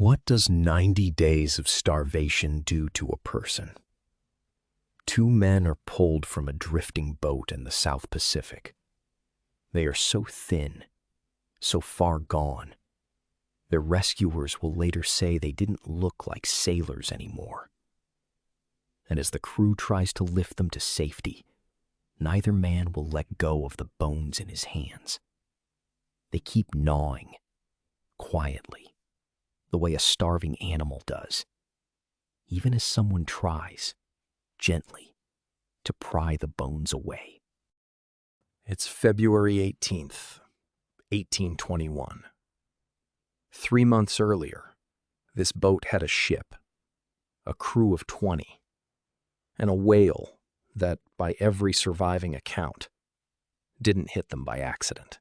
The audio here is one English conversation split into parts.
What does 90 days of starvation do to a person? Two men are pulled from a drifting boat in the South Pacific. They are so thin, so far gone. Their rescuers will later say they didn't look like sailors anymore. And as the crew tries to lift them to safety, neither man will let go of the bones in his hands. They keep gnawing, quietly, the way a starving animal does, even as someone tries, gently, to pry the bones away. It's February 18th, 1821. 3 months earlier, this boat had a ship, a crew of 20, and a whale that, by every surviving account, didn't hit them by accident.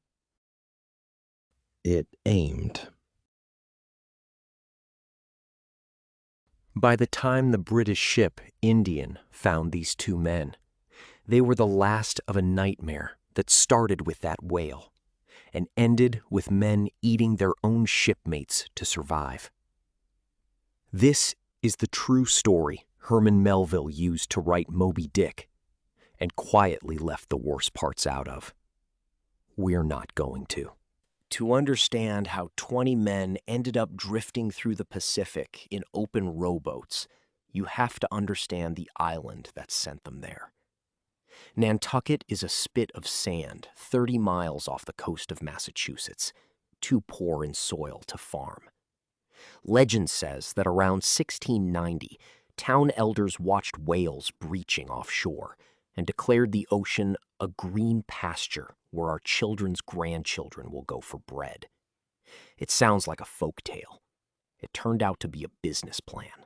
It aimed. By the time the British ship Indian found these two men, they were the last of a nightmare that started with that whale and ended with men eating their own shipmates to survive. This is the true story Herman Melville used to write Moby-Dick and quietly left the worst parts out of. We're not going to. To understand how 20 men ended up drifting through the Pacific in open rowboats, you have to understand the island that sent them there. Nantucket is a spit of sand 30 miles off the coast of Massachusetts, too poor in soil to farm. Legend says that around 1690, town elders watched whales breaching offshore and declared the ocean a green pasture where our children's grandchildren will go for bread. It sounds like a folk tale. It turned out to be a business plan.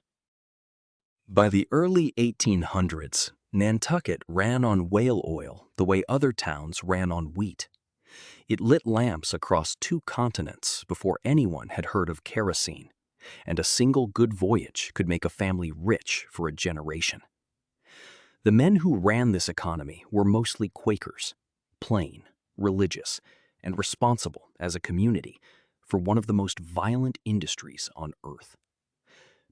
By the early 1800s, Nantucket ran on whale oil the way other towns ran on wheat. It lit lamps across 2 continents before anyone had heard of kerosene, and a single good voyage could make a family rich for a generation. The men who ran this economy were mostly Quakers, plain, religious, and responsible as a community for one of the most violent industries on earth.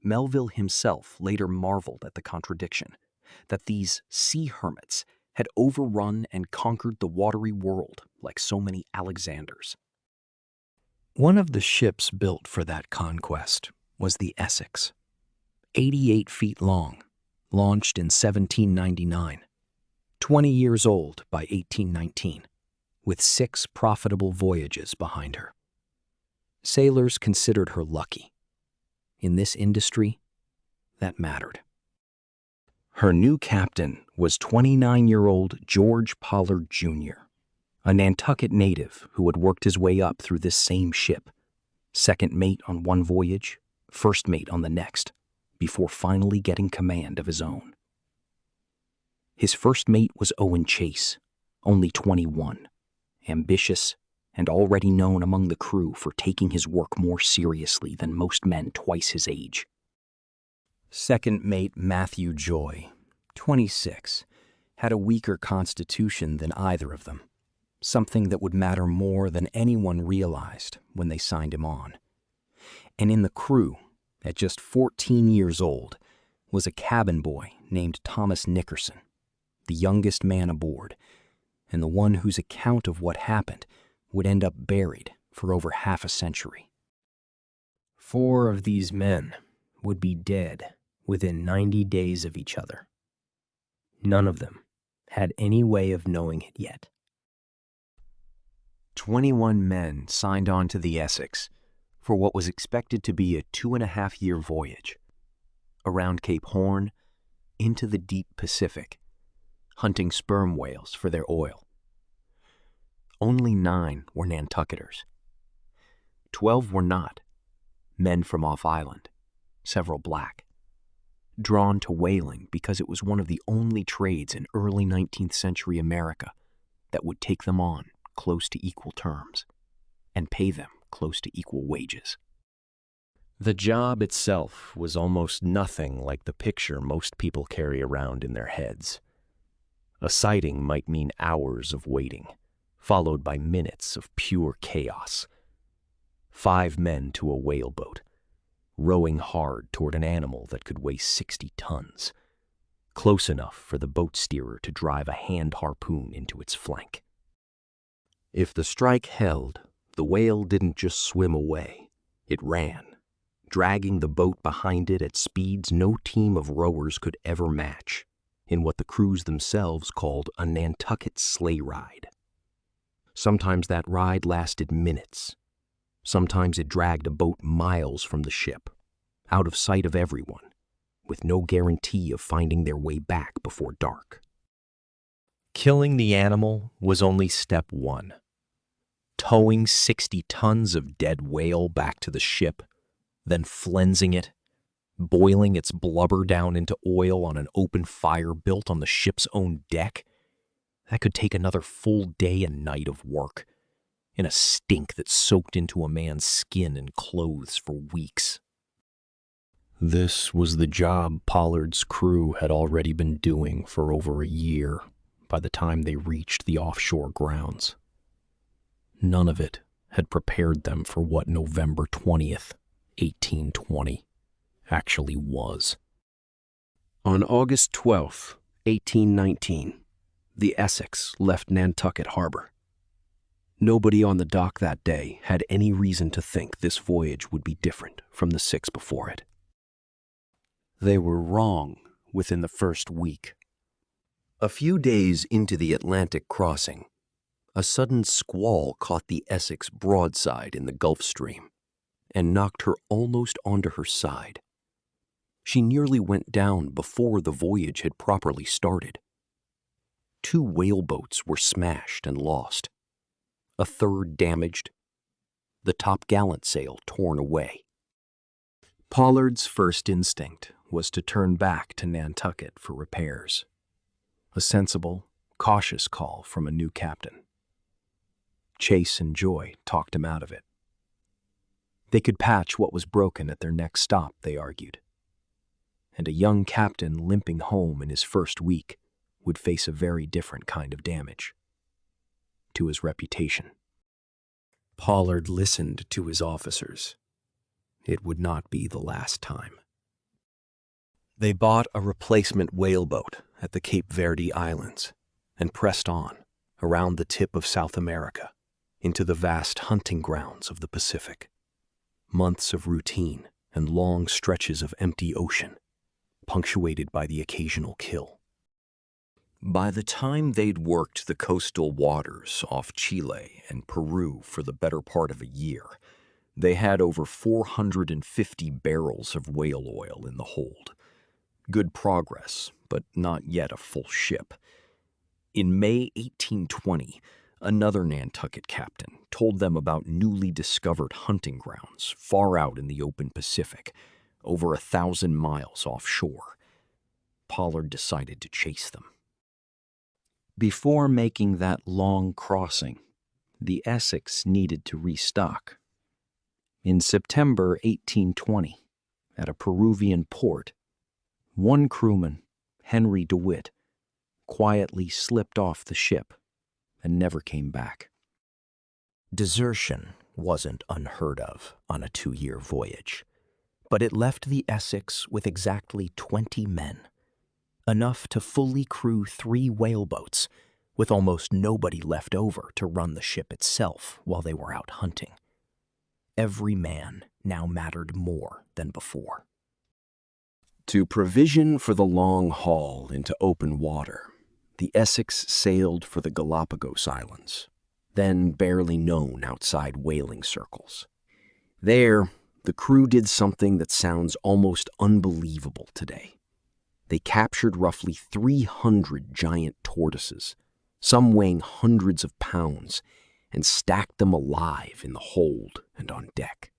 Melville himself later marveled at the contradiction, that these sea hermits had overrun and conquered the watery world like so many Alexanders. One of the ships built for that conquest was the Essex, 88 feet long, launched in 1799, 20 years old by 1819, with 6 profitable voyages behind her. Sailors considered her lucky. In this industry, that mattered. Her new captain was 29-year-old George Pollard, Jr., a Nantucket native who had worked his way up through this same ship, second mate on one voyage, first mate on the next, before finally getting command of his own. His first mate was Owen Chase, only 21, ambitious and already known among the crew for taking his work more seriously than most men twice his age. Second mate Matthew Joy, 26, had a weaker constitution than either of them, something that would matter more than anyone realized when they signed him on. And in the crew, at just 14 years old, was a cabin boy named Thomas Nickerson, the youngest man aboard, and the one whose account of what happened would end up buried for over half a century. 4 of these men would be dead within 90 days of each other. None of them had any way of knowing it yet. 21 men signed on to the Essex for what was expected to be a 2.5-year voyage around Cape Horn into the deep Pacific, hunting sperm whales for their oil. Only 9 were Nantucketers. 12 were not, men from off-island, several black, drawn to whaling because it was one of the only trades in early 19th century America that would take them on close to equal terms and pay them close to equal wages. The job itself was almost nothing like the picture most people carry around in their heads. A sighting might mean hours of waiting, followed by minutes of pure chaos. 5 men to a whaleboat, rowing hard toward an animal that could weigh 60 tons, close enough for the boat steerer to drive a hand harpoon into its flank. If the strike held, the whale didn't just swim away, it ran, dragging the boat behind it at speeds no team of rowers could ever match, in what the crews themselves called a Nantucket sleigh ride. Sometimes that ride lasted minutes. Sometimes it dragged a boat miles from the ship, out of sight of everyone, with no guarantee of finding their way back before dark. Killing the animal was only step one. Towing 60 tons of dead whale back to the ship, then flensing it, boiling its blubber down into oil on an open fire built on the ship's own deck, that could take another full day and night of work, in a stink that soaked into a man's skin and clothes for weeks. This was the job Pollard's crew had already been doing for over a year by the time they reached the offshore grounds. None of it had prepared them for what November 20th, 1820, actually was. On August 12th, 1819, the Essex left Nantucket Harbor. Nobody on the dock that day had any reason to think this voyage would be different from the 6 before it. They were wrong within the first week. A few days into the Atlantic crossing, a sudden squall caught the Essex broadside in the Gulf Stream and knocked her almost onto her side. She nearly went down before the voyage had properly started. 2 whaleboats were smashed and lost, a third damaged, the top gallant sail torn away. Pollard's first instinct was to turn back to Nantucket for repairs, a sensible, cautious call from a new captain. Chase and Joy talked him out of it. They could patch what was broken at their next stop, they argued, and a young captain limping home in his first week would face a very different kind of damage to his reputation. Pollard listened to his officers. It would not be the last time. They bought a replacement whaleboat at the Cape Verde Islands and pressed on around the tip of South America into the vast hunting grounds of the Pacific. Months of routine and long stretches of empty ocean, punctuated by the occasional kill. By the time they'd worked the coastal waters off Chile and Peru for the better part of a year, they had over 450 barrels of whale oil in the hold. Good progress, but not yet a full ship. In May 1820, another Nantucket captain told them about newly discovered hunting grounds far out in the open Pacific, over 1,000 miles offshore. Pollard decided to chase them. Before making that long crossing, the Essex needed to restock. In September 1820, at a Peruvian port, one crewman, Henry DeWitt, quietly slipped off the ship and never came back. Desertion wasn't unheard of on a 2-year voyage, but it left the Essex with exactly 20 men, enough to fully crew 3 whaleboats, with almost nobody left over to run the ship itself while they were out hunting. Every man now mattered more than before. To provision for the long haul into open water, the Essex sailed for the Galapagos Islands, then barely known outside whaling circles. There, the crew did something that sounds almost unbelievable today. They captured roughly 300 giant tortoises, some weighing hundreds of pounds, and stacked them alive in the hold and on deck.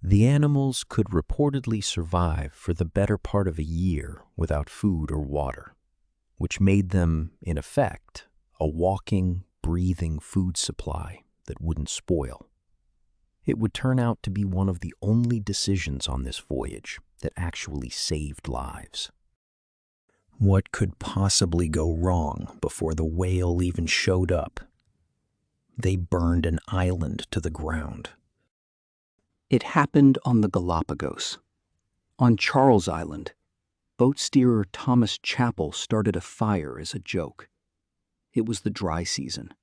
The animals could reportedly survive for the better part of a year without food or water, which made them, in effect, a walking, breathing food supply that wouldn't spoil. It would turn out to be one of the only decisions on this voyage that actually saved lives. What could possibly go wrong before the whale even showed up? They burned an island to the ground. It happened on the Galapagos. On Charles Island, boat steerer Thomas Chappell started a fire as a joke. It was the dry season.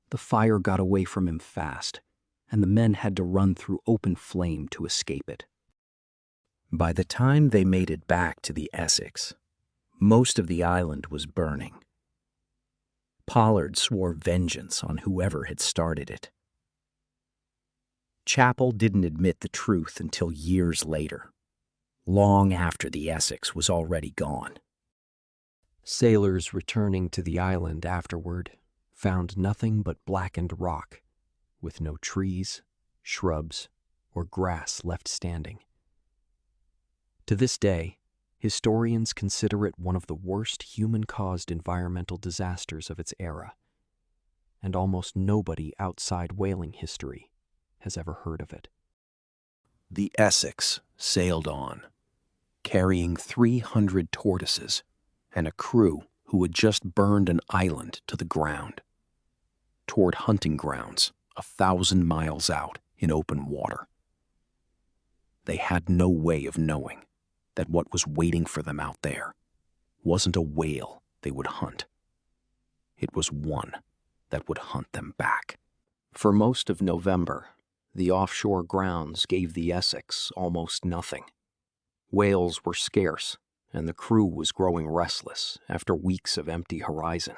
The fire got away from him fast, and the men had to run through open flame to escape it. By the time they made it back to the Essex, most of the island was burning. Pollard swore vengeance on whoever had started it. Chappell didn't admit the truth until years later, long after the Essex was already gone. Sailors returning to the island afterward found nothing but blackened rock, with no trees, shrubs, or grass left standing. To this day, historians consider it one of the worst human-caused environmental disasters of its era, and almost nobody outside whaling history has ever heard of it. The Essex sailed on, carrying 300 tortoises and a crew who had just burned an island to the ground, toward hunting grounds 1,000 miles out in open water. They had no way of knowing that what was waiting for them out there wasn't a whale they would hunt. It was one that would hunt them back. For most of November, the offshore grounds gave the Essex almost nothing. Whales were scarce, and the crew was growing restless after weeks of empty horizon.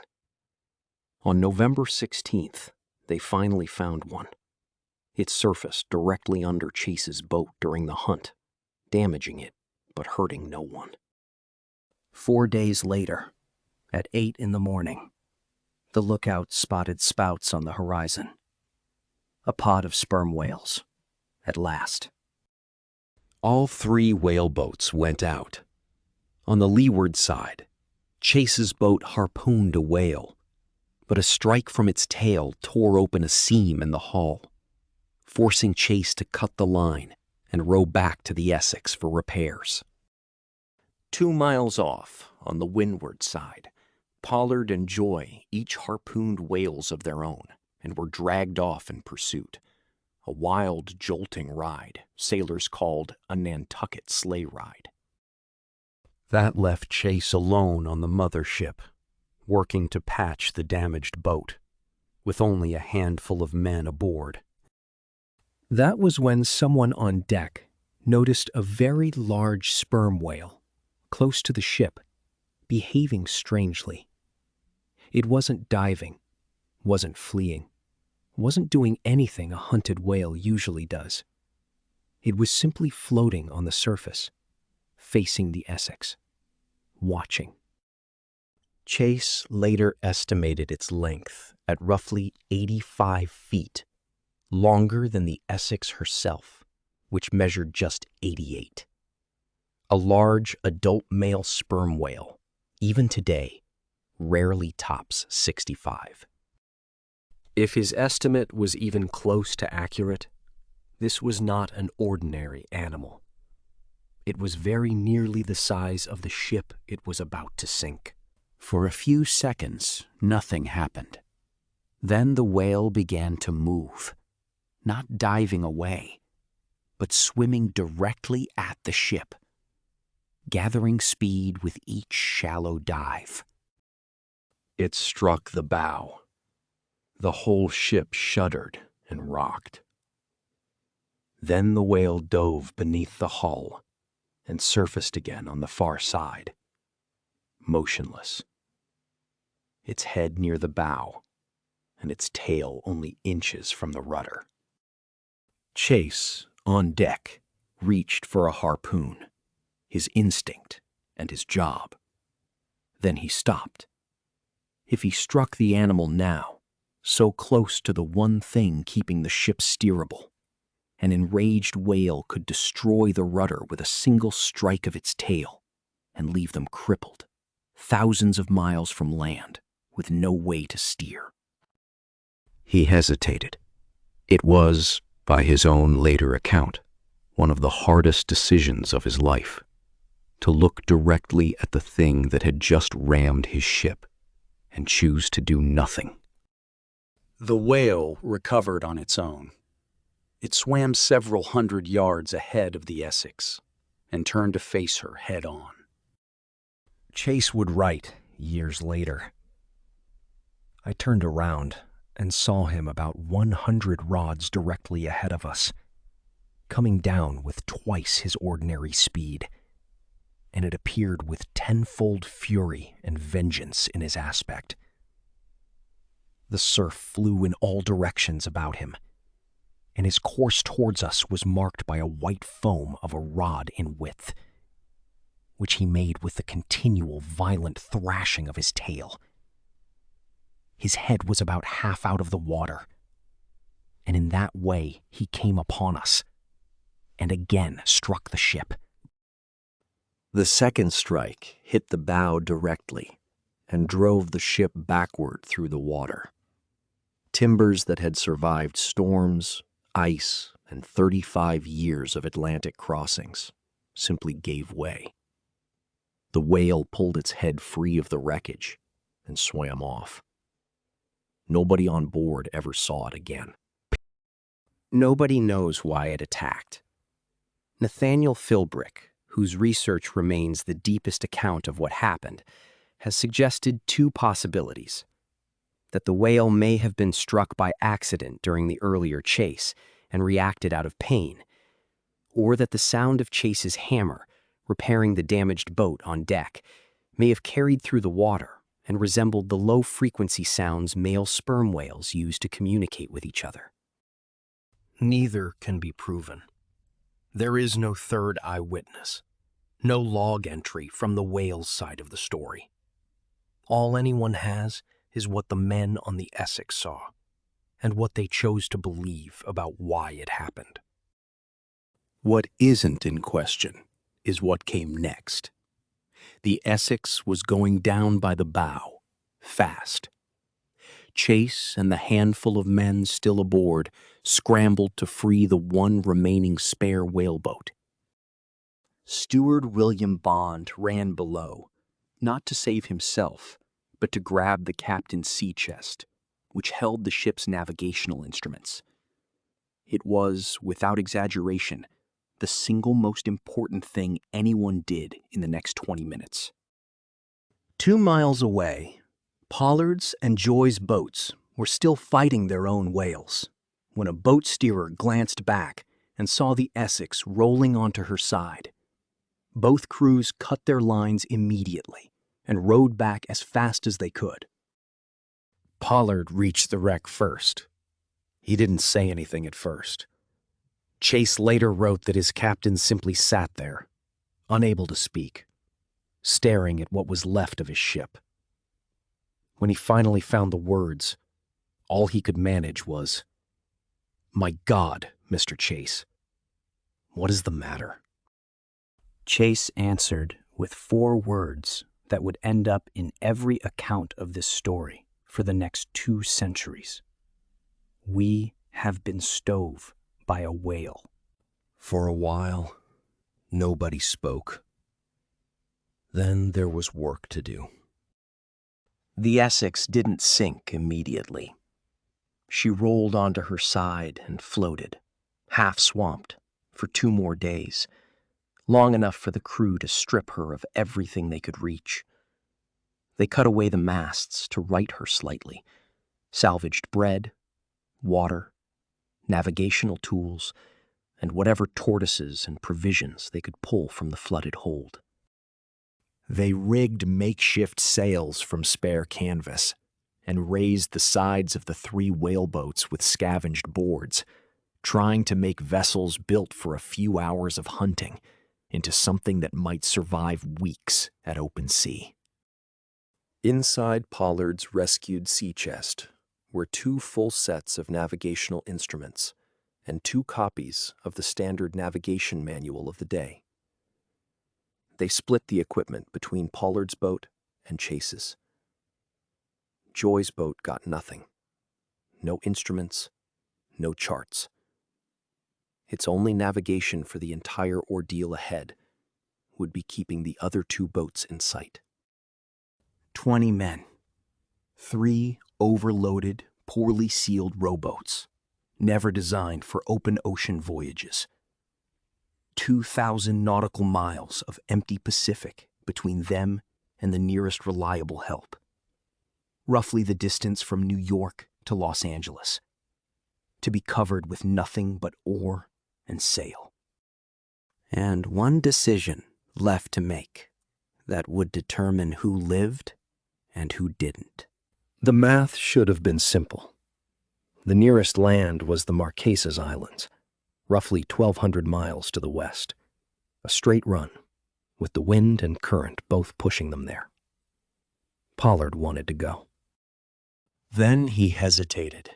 On November 16th, they finally found one. It surfaced directly under Chase's boat during the hunt, damaging it but hurting no one. 4 days later, at 8 in the morning, the lookout spotted spouts on the horizon. A pod of sperm whales, at last. All 3 whale boats went out. On the leeward side, Chase's boat harpooned a whale, but a strike from its tail tore open a seam in the hull, forcing Chase to cut the line and row back to the Essex for repairs. 2 miles off, on the windward side, Pollard and Joy each harpooned whales of their own and were dragged off in pursuit. A wild, jolting ride sailors called a Nantucket sleigh ride. That left Chase alone on the mother ship, working to patch the damaged boat, with only a handful of men aboard. That was when someone on deck noticed a very large sperm whale close to the ship, behaving strangely. It wasn't diving, wasn't fleeing, wasn't doing anything a hunted whale usually does. It was simply floating on the surface, facing the Essex, watching. Chase later estimated its length at roughly 85 feet, longer than the Essex herself, which measured just 88. A large adult male sperm whale, even today, rarely tops 65. If his estimate was even close to accurate, this was not an ordinary animal. It was very nearly the size of the ship it was about to sink. For a few seconds, nothing happened. Then the whale began to move, not diving away, but swimming directly at the ship, gathering speed with each shallow dive. It struck the bow. The whole ship shuddered and rocked. Then the whale dove beneath the hull and surfaced again on the far side, motionless, its head near the bow and its tail only inches from the rudder. Chase, on deck, reached for a harpoon, his instinct and his job. Then he stopped. If he struck the animal now, so close to the one thing keeping the ship steerable, an enraged whale could destroy the rudder with a single strike of its tail and leave them crippled, thousands of miles from land, with no way to steer. He hesitated. It was, by his own later account, one of the hardest decisions of his life, to look directly at the thing that had just rammed his ship and choose to do nothing. The whale recovered on its own. It swam several hundred yards ahead of the Essex and turned to face her head-on. Chase would write years later. I turned around and saw him about 100 rods directly ahead of us, coming down with twice his ordinary speed, and it appeared with tenfold fury and vengeance in his aspect. The surf flew in all directions about him, and his course towards us was marked by a white foam of a rod in width, which he made with the continual violent thrashing of his tail. His head was about half out of the water, and in that way he came upon us, and again struck the ship. The second strike hit the bow directly and drove the ship backward through the water. Timbers that had survived storms, ice, and 35 years of Atlantic crossings simply gave way. The whale pulled its head free of the wreckage and swam off. Nobody on board ever saw it again. Nobody knows why it attacked. Nathaniel Philbrick, whose research remains the deepest account of what happened, has suggested two possibilities: that the whale may have been struck by accident during the earlier chase and reacted out of pain, or that the sound of Chase's hammer, repairing the damaged boat on deck, may have carried through the water and resembled the low-frequency sounds male sperm whales use to communicate with each other. Neither can be proven. There is no third eyewitness, no log entry from the whale's side of the story. All anyone has is what the men on the Essex saw, and what they chose to believe about why it happened. What isn't in question is what came next. The Essex was going down by the bow, fast. Chase and the handful of men still aboard scrambled to free the one remaining spare whaleboat. Steward William Bond ran below, not to save himself, but to grab the captain's sea chest, which held the ship's navigational instruments. It was, without exaggeration, the single most important thing anyone did in the next 20 minutes. 2 miles away, Pollard's and Joy's boats were still fighting their own whales when a boat steerer glanced back and saw the Essex rolling onto her side. Both crews cut their lines immediately and rowed back as fast as they could. Pollard reached the wreck first. He didn't say anything at first. Chase later wrote that his captain simply sat there, unable to speak, staring at what was left of his ship. When he finally found the words, all he could manage was, "My God, Mr. Chase, what is the matter?" Chase answered with 4 words that would end up in every account of this story for the next 2 centuries. We have been stove by a whale. For a while, nobody spoke. Then there was work to do. The Essex didn't sink immediately. She rolled onto her side and floated, half swamped, for 2 more days, long enough for the crew to strip her of everything they could reach. They cut away the masts to right her slightly, salvaged bread, water, navigational tools, and whatever tortoises and provisions they could pull from the flooded hold. They rigged makeshift sails from spare canvas and raised the sides of the 3 whaleboats with scavenged boards, trying to make vessels built for a few hours of hunting into something that might survive weeks at open sea. Inside Pollard's rescued sea chest were 2 full sets of navigational instruments and 2 copies of the standard navigation manual of the day. They split the equipment between Pollard's boat and Chase's. Joy's boat got nothing. No instruments, no charts. Its only navigation for the entire ordeal ahead would be keeping the other 2 boats in sight. 20 men. 3 overloaded, poorly sealed rowboats. never designed for open ocean voyages. 2,000 nautical miles of empty Pacific between them and the nearest reliable help. Roughly the distance from New York to Los Angeles. To be covered with nothing but oar and sail. And one decision left to make that would determine who lived and who didn't. The math should have been simple. The nearest land was the Marquesas Islands, roughly 1,200 miles to the west. A straight run, with the wind and current both pushing them there. Pollard wanted to go. Then he hesitated.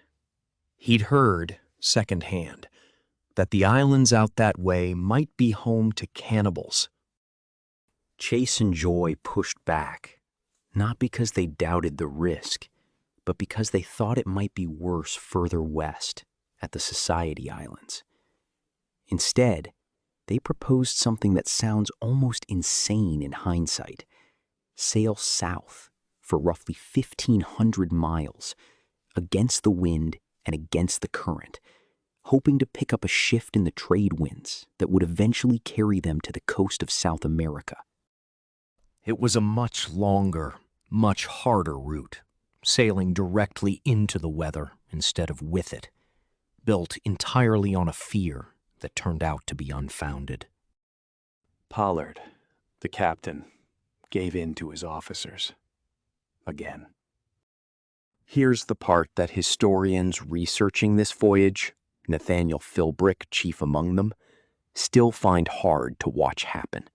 He'd heard, secondhand, that the islands out that way might be home to cannibals. Chase and Joy pushed back, not because they doubted the risk, but because they thought it might be worse further west, at the Society Islands. Instead, they proposed something that sounds almost insane in hindsight. Sail south for roughly 1,500 miles, against the wind and against the current, hoping to pick up a shift in the trade winds that would eventually carry them to the coast of South America. It was a much longer, much harder route, sailing directly into the weather instead of with it, built entirely on a fear that turned out to be unfounded. Pollard, the captain, gave in to his officers. Again. Here's the part that historians researching this voyage, Nathaniel Philbrick chief among them, still find hard to watch happen.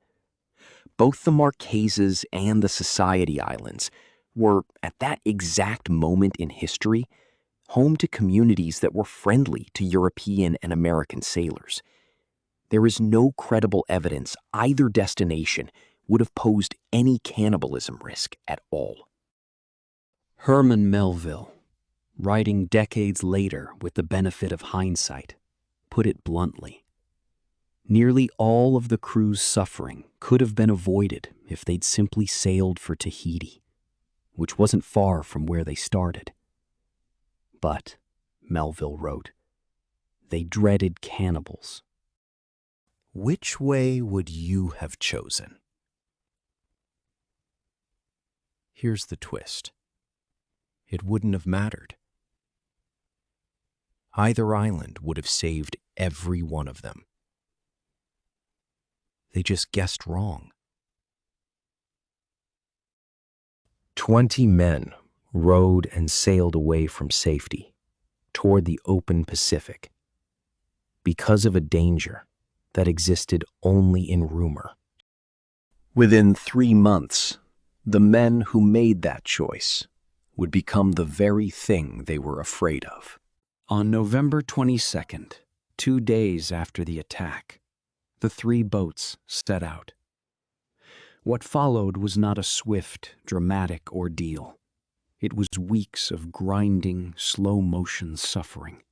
Both the Marquesas and the Society Islands were, at that exact moment in history, home to communities that were friendly to European and American sailors. There is no credible evidence either destination would have posed any cannibalism risk at all. Herman Melville, writing decades later with the benefit of hindsight, put it bluntly. Nearly all of the crew's suffering could have been avoided if they'd simply sailed for Tahiti, which wasn't far from where they started. But, Melville wrote, they dreaded cannibals. Which way would you have chosen? Here's the twist. It wouldn't have mattered. Either island would have saved every one of them. They just guessed wrong. 20 men rowed and sailed away from safety toward the open Pacific because of a danger that existed only in rumor. Within 3 months, the men who made that choice would become the very thing they were afraid of. On November 22nd, 2 days after the attack, the 3 boats set out. What followed was not a swift, dramatic ordeal. It was weeks of grinding, slow-motion suffering,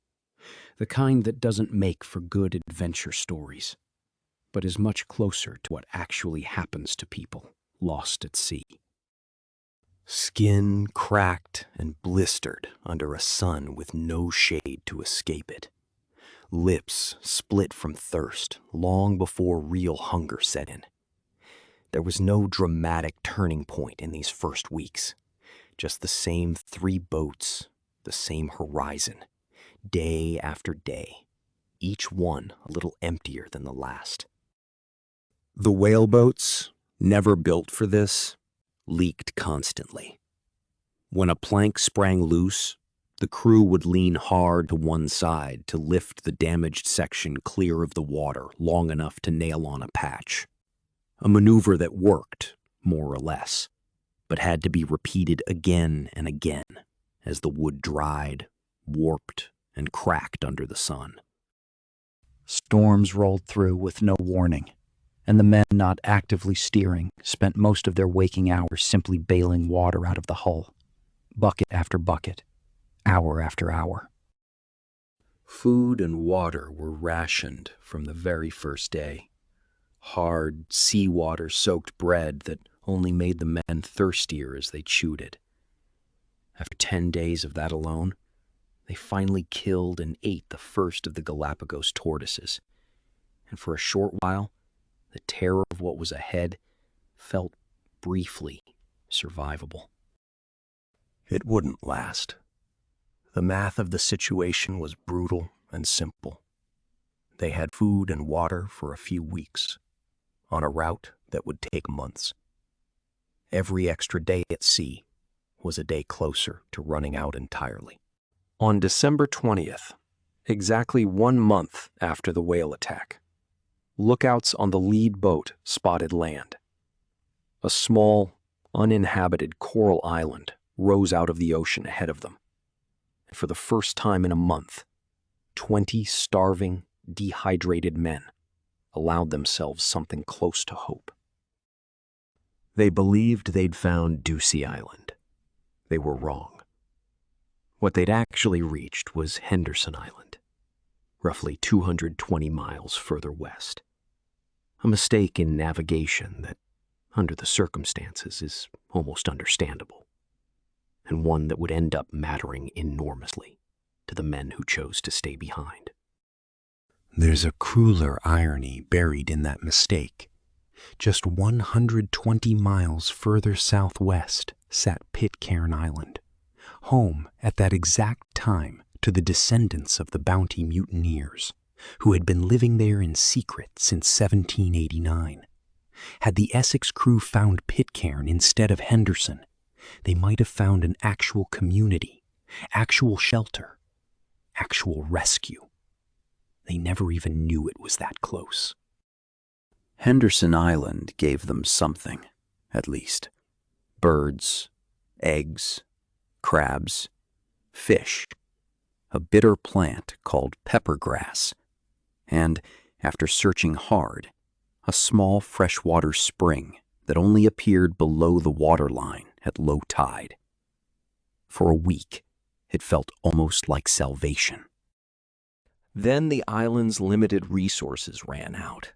the kind that doesn't make for good adventure stories, but is much closer to what actually happens to people lost at sea. Skin cracked and blistered under a sun with no shade to escape it. Lips split from thirst long before real hunger set in. There was no dramatic turning point in these first weeks. Just the same 3 boats, the same horizon, day after day, each one a little emptier than the last. The whaleboats, never built for this, leaked constantly. When a plank sprang loose, the crew would lean hard to one side to lift the damaged section clear of the water long enough to nail on a patch. A maneuver that worked, more or less, but had to be repeated again and again as the wood dried, warped, and cracked under the sun. Storms rolled through with no warning, and the men not actively steering spent most of their waking hours simply bailing water out of the hull, bucket after bucket, hour after hour. Food and water were rationed from the very first day. Hard, seawater-soaked bread that only made the men thirstier as they chewed it. After 10 days of that alone, they finally killed and ate the first of the Galapagos tortoises. And for a short while, the terror of what was ahead felt briefly survivable. It wouldn't last. The math of the situation was brutal and simple. They had food and water for a few weeks, on a route that would take months. Every extra day at sea was a day closer to running out entirely. On December 20th, exactly 1 month after the whale attack, lookouts on the lead boat spotted land. A small, uninhabited coral island rose out of the ocean ahead of them. And for the first time in a month, 20 starving, dehydrated men allowed themselves something close to hope. They believed they'd found Ducie Island. They were wrong. What they'd actually reached was Henderson Island, roughly 220 miles further west. A mistake in navigation that, under the circumstances, is almost understandable, and one that would end up mattering enormously to the men who chose to stay behind. There's a crueler irony buried in that mistake. Just 120 miles further southwest sat Pitcairn Island, home at that exact time to the descendants of the Bounty mutineers, who had been living there in secret since 1789. Had the Essex crew found Pitcairn instead of Henderson, they might have found an actual community, actual shelter, actual rescue. They never even knew it was that close. Henderson Island gave them something, at least. Birds, eggs, crabs, fish, a bitter plant called peppergrass, and, after searching hard, a small freshwater spring that only appeared below the waterline at low tide. For a week, it felt almost like salvation. Then the island's limited resources ran out.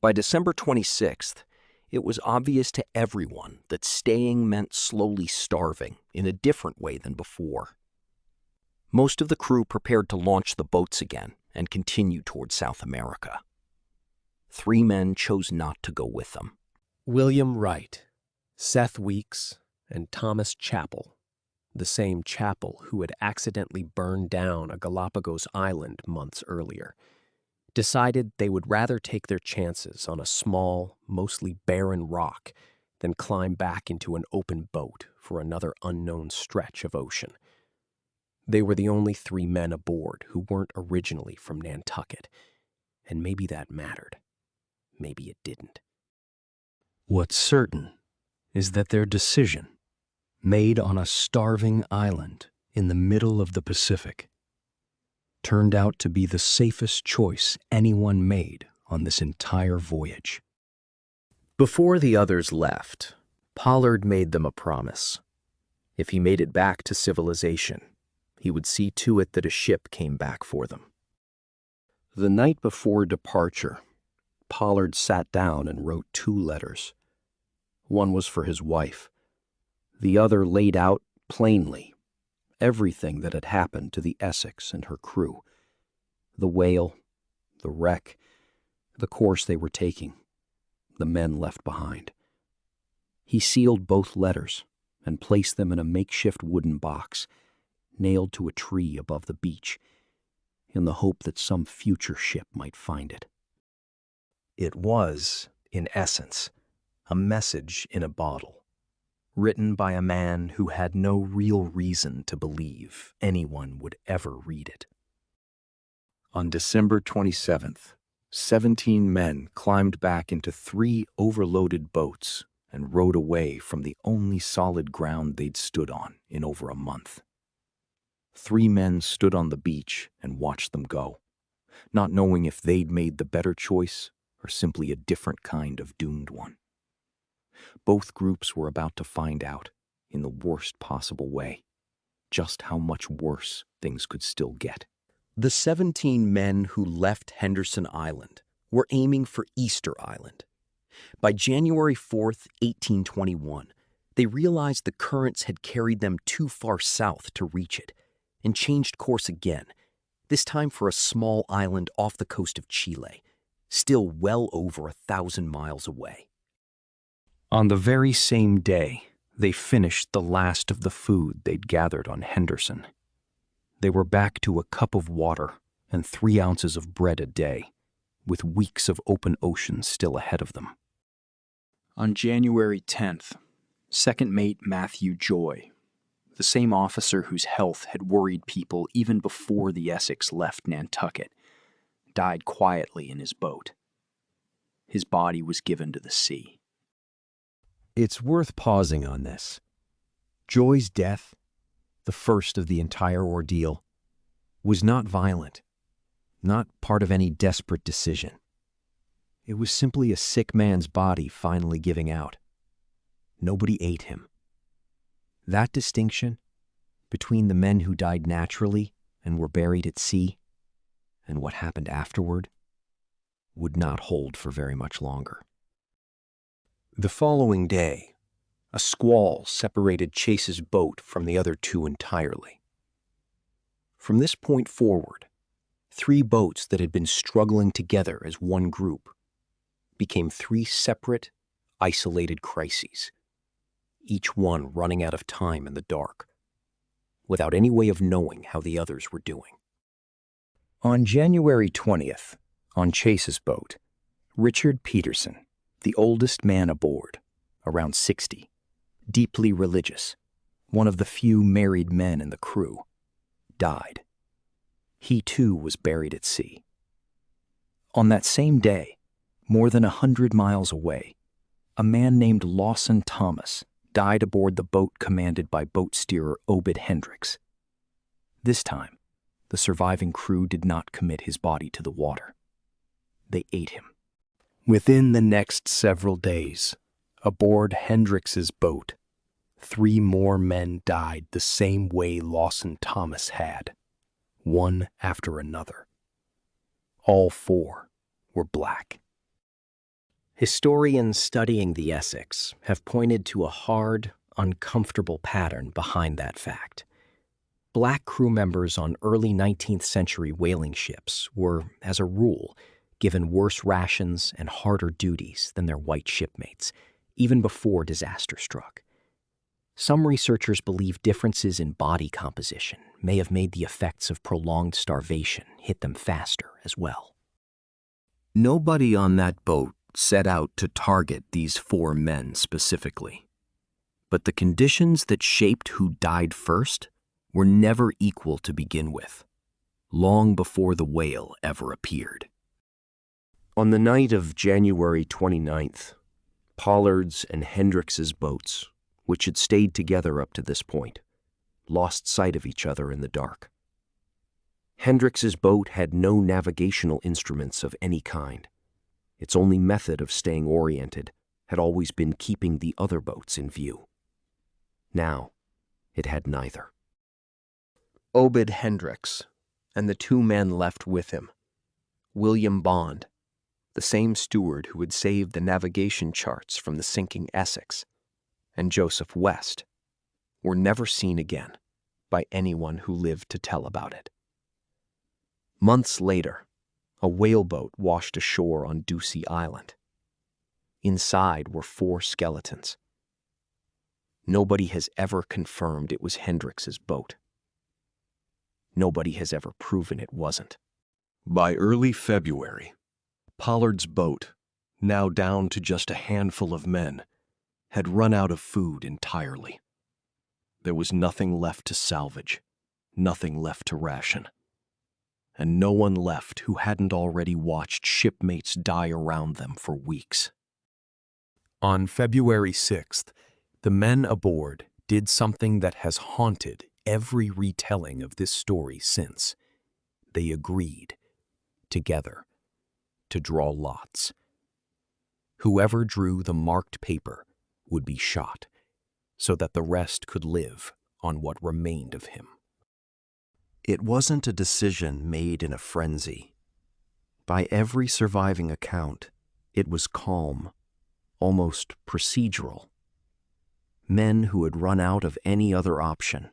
By December 26th, it was obvious to everyone that staying meant slowly starving in a different way than before. Most of the crew prepared to launch the boats again and continue toward South America. 3 men chose not to go with them. William Wright, Seth Weeks, and Thomas Chappell, the same Chappell who had accidentally burned down a Galapagos island months earlier, decided they would rather take their chances on a small, mostly barren rock than climb back into an open boat for another unknown stretch of ocean. They were the only 3 men aboard who weren't originally from Nantucket, and maybe that mattered. Maybe it didn't. What's certain is that their decision, made on a starving island in the middle of the Pacific, turned out to be the safest choice anyone made on this entire voyage. Before the others left, Pollard made them a promise. If he made it back to civilization, he would see to it that a ship came back for them. The night before departure, Pollard sat down and wrote 2 letters. One was for his wife. The other laid out plainly everything that had happened to the Essex and her crew. The whale, the wreck, the course they were taking, the men left behind. He sealed both letters and placed them in a makeshift wooden box, nailed to a tree above the beach, in the hope that some future ship might find it. It was, in essence, a message in a bottle, written by a man who had no real reason to believe anyone would ever read it. On December 27th, 17 men climbed back into 3 overloaded boats and rowed away from the only solid ground they'd stood on in over a month. 3 men stood on the beach and watched them go, not knowing if they'd made the better choice or simply a different kind of doomed one. Both groups were about to find out, in the worst possible way, just how much worse things could still get. The 17 men who left Henderson Island were aiming for Easter Island. By January 4th, 1821, they realized the currents had carried them too far south to reach it, and changed course again, this time for a small island off the coast of Chile, still well over 1,000 miles away. On the very same day, they finished the last of the food they'd gathered on Henderson. They were back to a cup of water and 3 ounces of bread a day, with weeks of open ocean still ahead of them. On January 10th, second mate Matthew Joy, the same officer whose health had worried people even before the Essex left Nantucket, died quietly in his boat. His body was given to the sea. It's worth pausing on this. Joy's death, the first of the entire ordeal, was not violent, not part of any desperate decision. It was simply a sick man's body finally giving out. Nobody ate him. That distinction between the men who died naturally and were buried at sea and what happened afterward would not hold for very much longer. The following day, a squall separated Chase's boat from the other 2 entirely. From this point forward, 3 boats that had been struggling together as one group became 3 separate, isolated crises, each one running out of time in the dark, without any way of knowing how the others were doing. On January 20th, on Chase's boat, Richard Peterson, the oldest man aboard, around 60, deeply religious, one of the few married men in the crew, died. He too was buried at sea. On that same day, more than 100 miles away, a man named Lawson Thomas died aboard the boat commanded by boat steerer Obed Hendricks. This time, the surviving crew did not commit his body to the water. They ate him. Within the next several days, aboard Hendricks's boat, 3 more men died the same way Lawson Thomas had, one after another. All 4 were black. Historians studying the Essex have pointed to a hard, uncomfortable pattern behind that fact. Black crew members on early 19th century whaling ships were, as a rule, given worse rations and harder duties than their white shipmates, even before disaster struck. Some researchers believe differences in body composition may have made the effects of prolonged starvation hit them faster as well. Nobody on that boat set out to target these 4 men specifically, but the conditions that shaped who died first were never equal to begin with, long before the whale ever appeared. On the night of January 29th, Pollard's and Hendricks's boats, which had stayed together up to this point, lost sight of each other in the dark. Hendricks's boat had no navigational instruments of any kind. Its only method of staying oriented had always been keeping the other boats in view. Now, it had neither. Obed Hendricks and the 2 men left with him, William Bond, the same steward who had saved the navigation charts from the sinking Essex, and Joseph West, were never seen again by anyone who lived to tell about it. Months later, a whaleboat washed ashore on Ducie Island. Inside were 4 skeletons. Nobody has ever confirmed it was Hendricks's boat. Nobody has ever proven it wasn't. By early February, Pollard's boat, now down to just a handful of men, had run out of food entirely. There was nothing left to salvage, nothing left to ration, and no one left who hadn't already watched shipmates die around them for weeks. On February 6th, the men aboard did something that has haunted every retelling of this story since. They agreed, together, to draw lots. Whoever drew the marked paper would be shot, so that the rest could live on what remained of him. It wasn't a decision made in a frenzy. By every surviving account, it was calm, almost procedural. Men who had run out of any other option,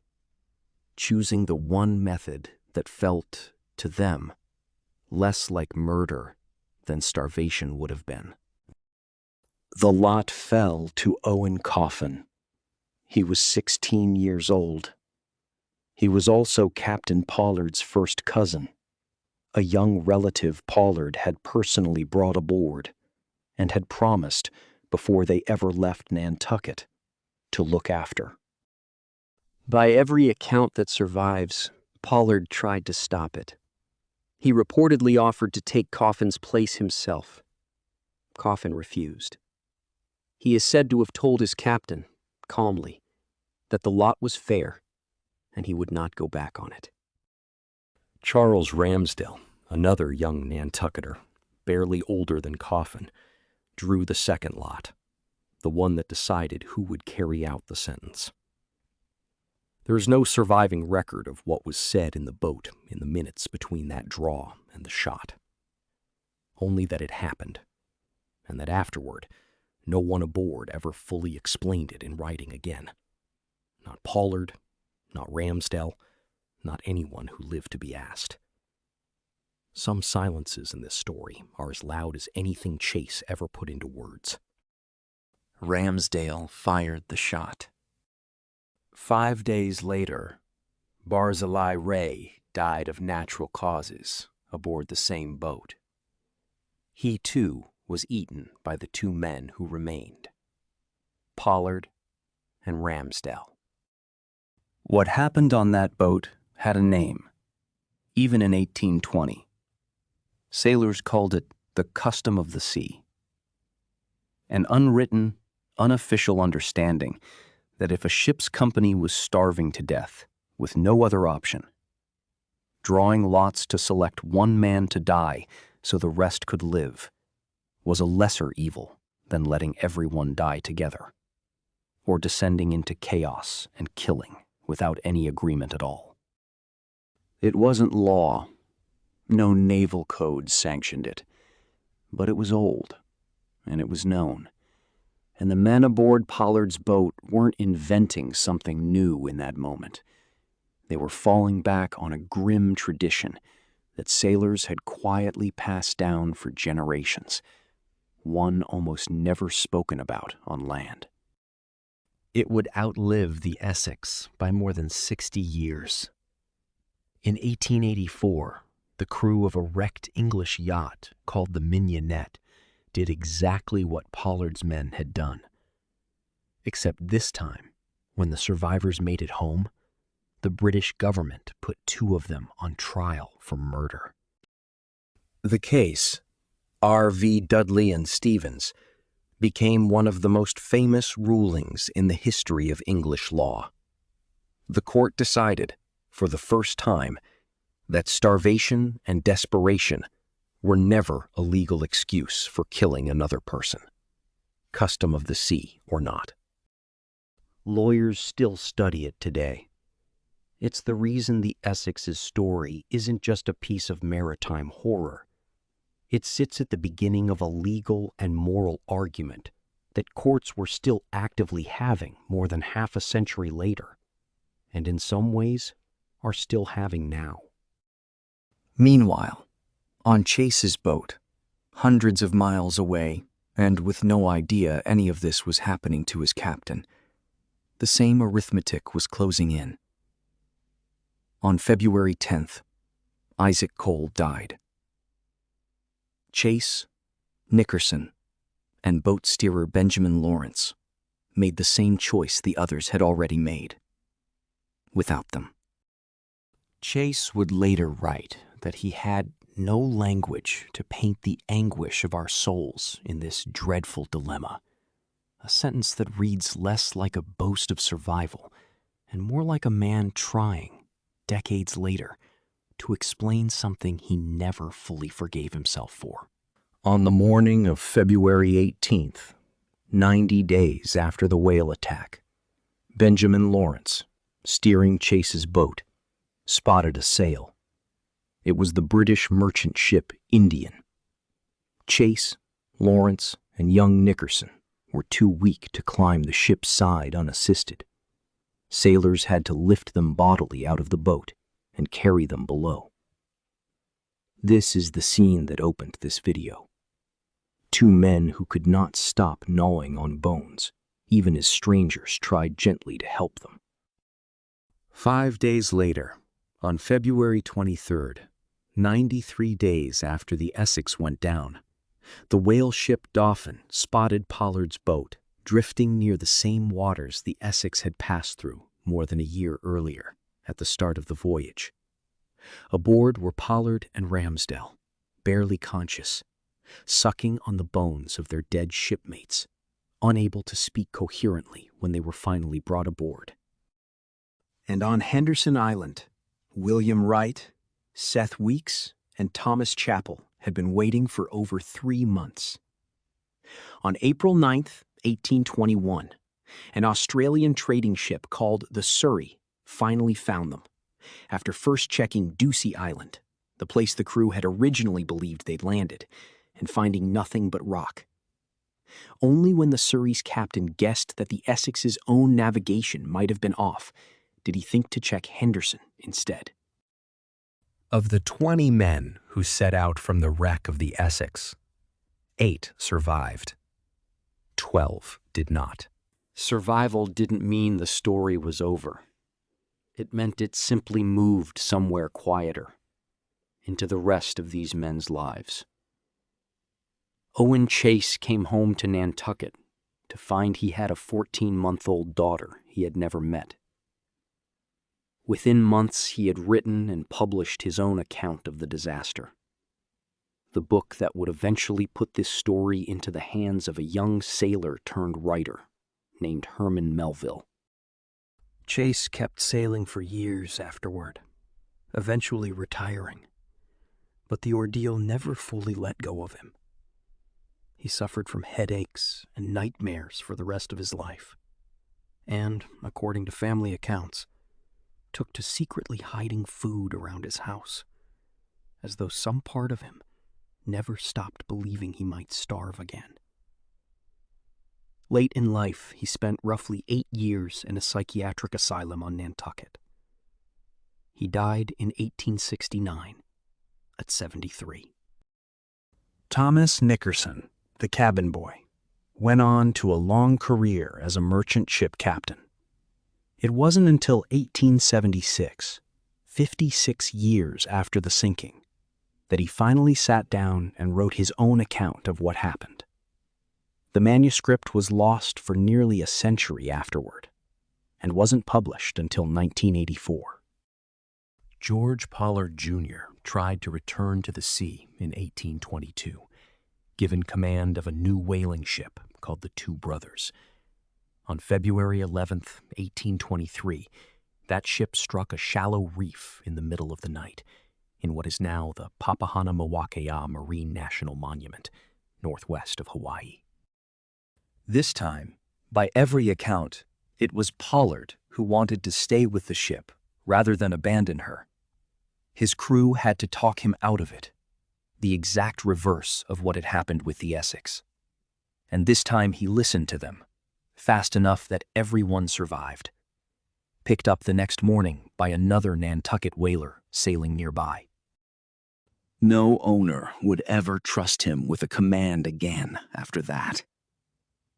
choosing the one method that felt, to them, less like murder than starvation would have been. The lot fell to Owen Coffin. He was 16 years old. He was also Captain Pollard's first cousin, a young relative Pollard had personally brought aboard and had promised, before they ever left Nantucket, to look after. By every account that survives, Pollard tried to stop it. He reportedly offered to take Coffin's place himself. Coffin refused. He is said to have told his captain, calmly, that the lot was fair and he would not go back on it. Charles Ramsdell, another young Nantucketer, barely older than Coffin, drew the second lot, the one that decided who would carry out the sentence. There is no surviving record of what was said in the boat in the minutes between that draw and the shot. Only that it happened, and that afterward, no one aboard ever fully explained it in writing again. Not Pollard, not Ramsdell, not anyone who lived to be asked. Some silences in this story are as loud as anything Chase ever put into words. Ramsdale fired the shot. 5 days later, Barzillai Ray died of natural causes aboard the same boat. He, too, was eaten by the two men who remained, Pollard and Ramsdell. What happened on that boat had a name, even in 1820. Sailors called it the custom of the sea. An unwritten, unofficial understanding that if a ship's company was starving to death with no other option, drawing lots to select one man to die so the rest could live was a lesser evil than letting everyone die together, or descending into chaos and killing without any agreement at all. It wasn't law. No naval code sanctioned it. But it was old, and it was known. And the men aboard Pollard's boat weren't inventing something new in that moment. They were falling back on a grim tradition that sailors had quietly passed down for generations, one almost never spoken about on land. It would outlive the Essex by more than 60 years. In 1884, the crew of a wrecked English yacht called the Mignonette did exactly what Pollard's men had done. Except this time, when the survivors made it home, the British government put two of them on trial for murder. The case, R.V. Dudley and Stevens, became one of the most famous rulings in the history of English law. The court decided, for the first time, that starvation and desperation were never a legal excuse for killing another person, custom of the sea or not. Lawyers still study it today. It's the reason the Essex's story isn't just a piece of maritime horror. It sits at the beginning of a legal and moral argument that courts were still actively having more than half a century later, and in some ways are still having now. Meanwhile, on Chase's boat, hundreds of miles away, and with no idea any of this was happening to his captain, the same arithmetic was closing in. On February 10th, Isaac Cole died. Chase, Nickerson, and boat steerer Benjamin Lawrence made the same choice the others had already made. Without them. Chase would later write that he had no language to paint the anguish of our souls in this dreadful dilemma, a sentence that reads less like a boast of survival and more like a man trying, decades later, to explain something he never fully forgave himself for. On the morning of February 18th, 90 days after the whale attack, Benjamin Lawrence, steering Chase's boat, spotted a sail. It was the British merchant ship Indian. Chase, Lawrence, and young Nickerson were too weak to climb the ship's side unassisted. Sailors had to lift them bodily out of the boat and carry them below. This is the scene that opened this video. Two men who could not stop gnawing on bones, even as strangers tried gently to help them. 5 days later, on February 23rd, 93 days after the Essex went down, the whale ship Dolphin spotted Pollard's boat drifting near the same waters the Essex had passed through more than a year earlier at the start of the voyage. Aboard were Pollard and Ramsdell, barely conscious, sucking on the bones of their dead shipmates, unable to speak coherently when they were finally brought aboard. And on Henderson Island, William Wright, Seth Weeks, and Thomas Chappell had been waiting for over 3 months. On April 9th, 1821, an Australian trading ship called the Surrey finally found them, after first checking Ducie Island, the place the crew had originally believed they'd landed, and finding nothing but rock. Only when the Surrey's captain guessed that the Essex's own navigation might have been off did he think to check Henderson instead. Of the 20 men who set out from the wreck of the Essex, 8 survived. 12 did not. Survival didn't mean the story was over. It meant it simply moved somewhere quieter, into the rest of these men's lives. Owen Chase came home to Nantucket to find he had a 14-month-old daughter he had never met. Within months, he had written and published his own account of the disaster. The book that would eventually put this story into the hands of a young sailor-turned-writer named Herman Melville. Chase kept sailing for years afterward, eventually retiring, but the ordeal never fully let go of him. He suffered from headaches and nightmares for the rest of his life, and, according to family accounts, took to secretly hiding food around his house, as though some part of him never stopped believing he might starve again. Late in life, he spent roughly 8 years in a psychiatric asylum on Nantucket. He died in 1869 at 73. Thomas Nickerson, the cabin boy, went on to a long career as a merchant ship captain. It wasn't until 1876, 56 years after the sinking, that he finally sat down and wrote his own account of what happened. The manuscript was lost for nearly a century afterward, and wasn't published until 1984. George Pollard Jr. tried to return to the sea in 1822, given command of a new whaling ship called the Two Brothers. On February 11th, 1823, that ship struck a shallow reef in the middle of the night, in what is now the Papahanaumokuākea Marine National Monument, northwest of Hawaii. This time, by every account, it was Pollard who wanted to stay with the ship rather than abandon her. His crew had to talk him out of it, the exact reverse of what had happened with the Essex. And this time he listened to them, fast enough that everyone survived. Picked up the next morning by another Nantucket whaler sailing nearby. No owner would ever trust him with a command again after that.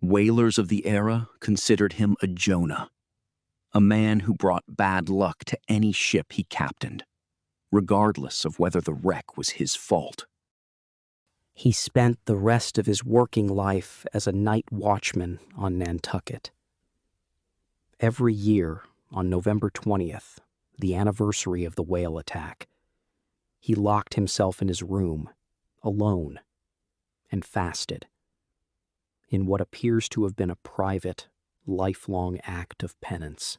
Whalers of the era considered him a Jonah, a man who brought bad luck to any ship he captained, regardless of whether the wreck was his fault. He spent the rest of his working life as a night watchman on Nantucket. Every year, on November 20th, the anniversary of the whale attack, he locked himself in his room, alone, and fasted, in what appears to have been a private, lifelong act of penance.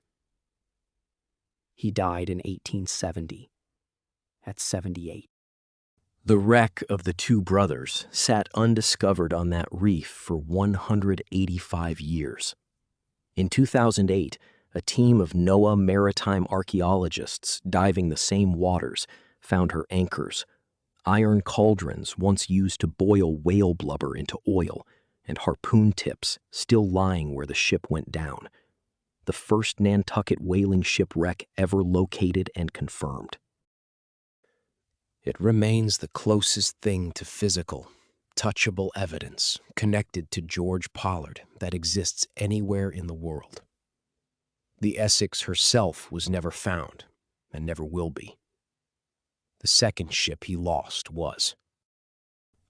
He died in 1870, at 78. The wreck of the Two Brothers sat undiscovered on that reef for 185 years. In 2008, a team of NOAA maritime archaeologists diving the same waters found her anchors, iron cauldrons once used to boil whale blubber into oil, and harpoon tips still lying where the ship went down. the first Nantucket whaling shipwreck ever located and confirmed. It remains the closest thing to physical, touchable evidence connected to George Pollard that exists anywhere in the world. The Essex herself was never found, and never will be. The second ship he lost was.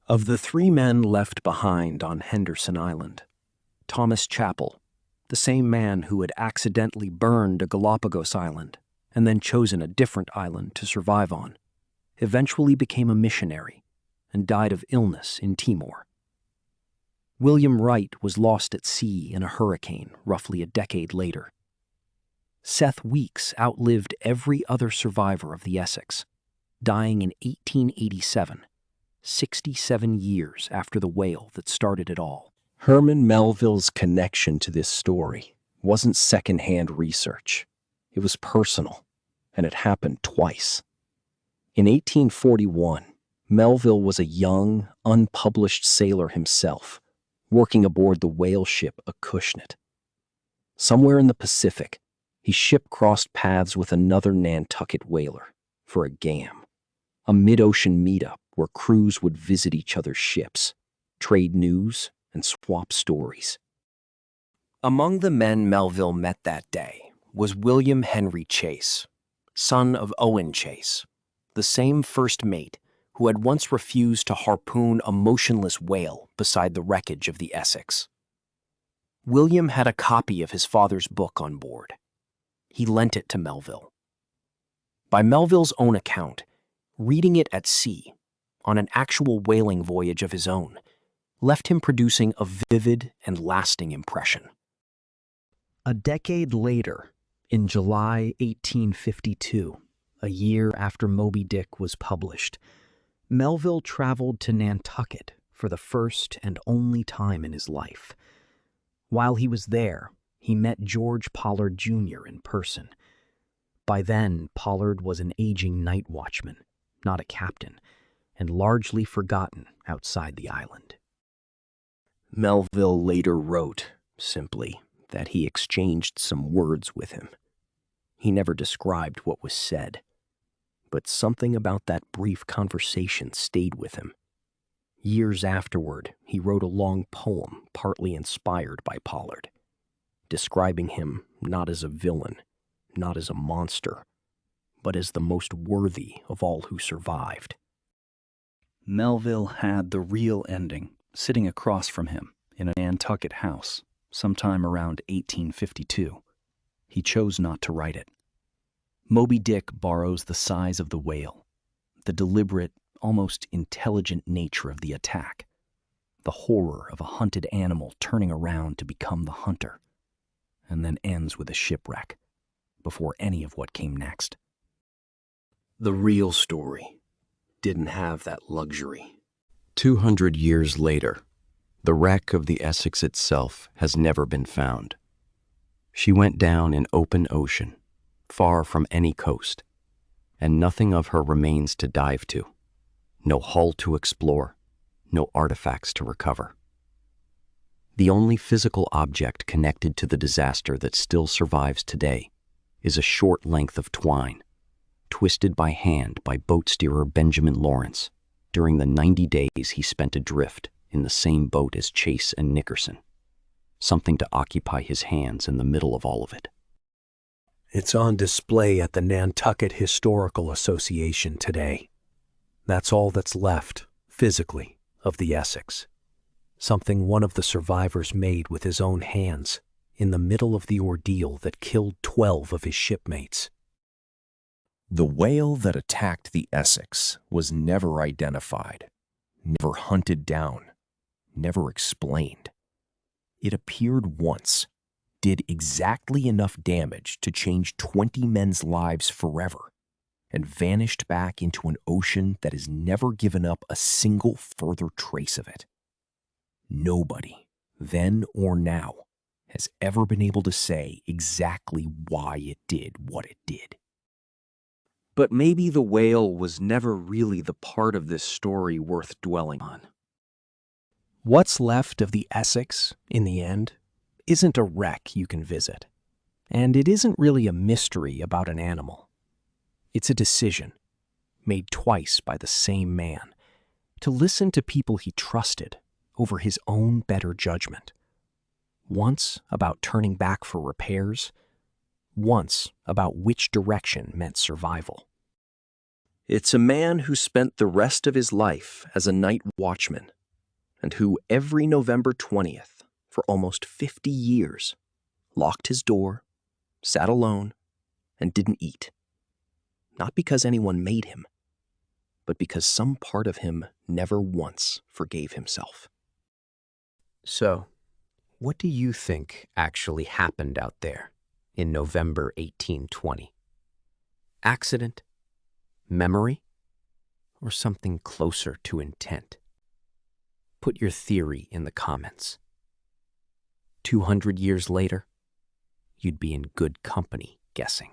Of the 3 men left behind on Henderson Island, Thomas Chappell, the same man who had accidentally burned a Galapagos island and then chosen a different island to survive on, eventually became a missionary and died of illness in Timor. William Wright was lost at sea in a hurricane roughly a decade later. Seth Weeks outlived every other survivor of the Essex, dying in 1887, 67 years after the whale that started it all. Herman Melville's connection to this story wasn't secondhand research. It was personal, and it happened twice. In 1841, Melville was a young, unpublished sailor himself, working aboard the whale ship Acushnet. Somewhere in the Pacific, he ship-crossed paths with another Nantucket whaler for a gam, a mid-ocean meetup where crews would visit each other's ships, trade news, and swap stories. Among the men Melville met that day was William Henry Chase, son of Owen Chase, the same first mate who had once refused to harpoon a motionless whale beside the wreckage of the Essex. William had a copy of his father's book on board. He lent it to Melville. By Melville's own account, reading it at sea, on an actual whaling voyage of his own, left him producing a vivid and lasting impression. A decade later, in July 1852, a year after Moby-Dick was published, Melville traveled to Nantucket for the first and only time in his life. While he was there, he met George Pollard Jr. in person. By then, Pollard was an aging night watchman, not a captain, and largely forgotten outside the island. Melville later wrote, simply, that he exchanged some words with him. He never described what was said, but something about that brief conversation stayed with him. Years afterward, he wrote a long poem partly inspired by Pollard, describing him not as a villain, not as a monster, but as the most worthy of all who survived. Melville had the real ending sitting across from him in a Nantucket house sometime around 1852. He chose not to write it. Moby-Dick borrows the size of the whale, the deliberate, almost intelligent nature of the attack, the horror of a hunted animal turning around to become the hunter, and then ends with a shipwreck before any of what came next. The real story didn't have that luxury. 200 years later, the wreck of the Essex itself has never been found. She went down in open ocean, far from any coast, and nothing of her remains to dive to. No hull to explore, no artifacts to recover. The only physical object connected to the disaster that still survives today is a short length of twine, twisted by hand by boat steerer Benjamin Lawrence during the 90 days he spent adrift in the same boat as Chase and Nickerson, something to occupy his hands in the middle of all of it. It's on display at the Nantucket Historical Association today. That's all that's left, physically, of the Essex. Something one of the survivors made with his own hands in the middle of the ordeal that killed 12 of his shipmates. The whale that attacked the Essex was never identified, never hunted down, never explained. It appeared once, did exactly enough damage to change 20 men's lives forever, and vanished back into an ocean that has never given up a single further trace of it. Nobody, then or now, has ever been able to say exactly why it did what it did. But maybe the whale was never really the part of this story worth dwelling on. What's left of the Essex, in the end, isn't a wreck you can visit. And it isn't really a mystery about an animal. It's a decision, made twice by the same man, to listen to people he trusted over his own better judgment. Once about turning back for repairs, once about which direction meant survival. It's a man who spent the rest of his life as a night watchman, and who every November 20th, for almost 50 years, locked his door, sat alone, and didn't eat. Not because anyone made him, but because some part of him never once forgave himself. So, what do you think actually happened out there in November 1820? Accident? Memory? Or something closer to intent? Put your theory in the comments. 200 years later, you'd be in good company guessing.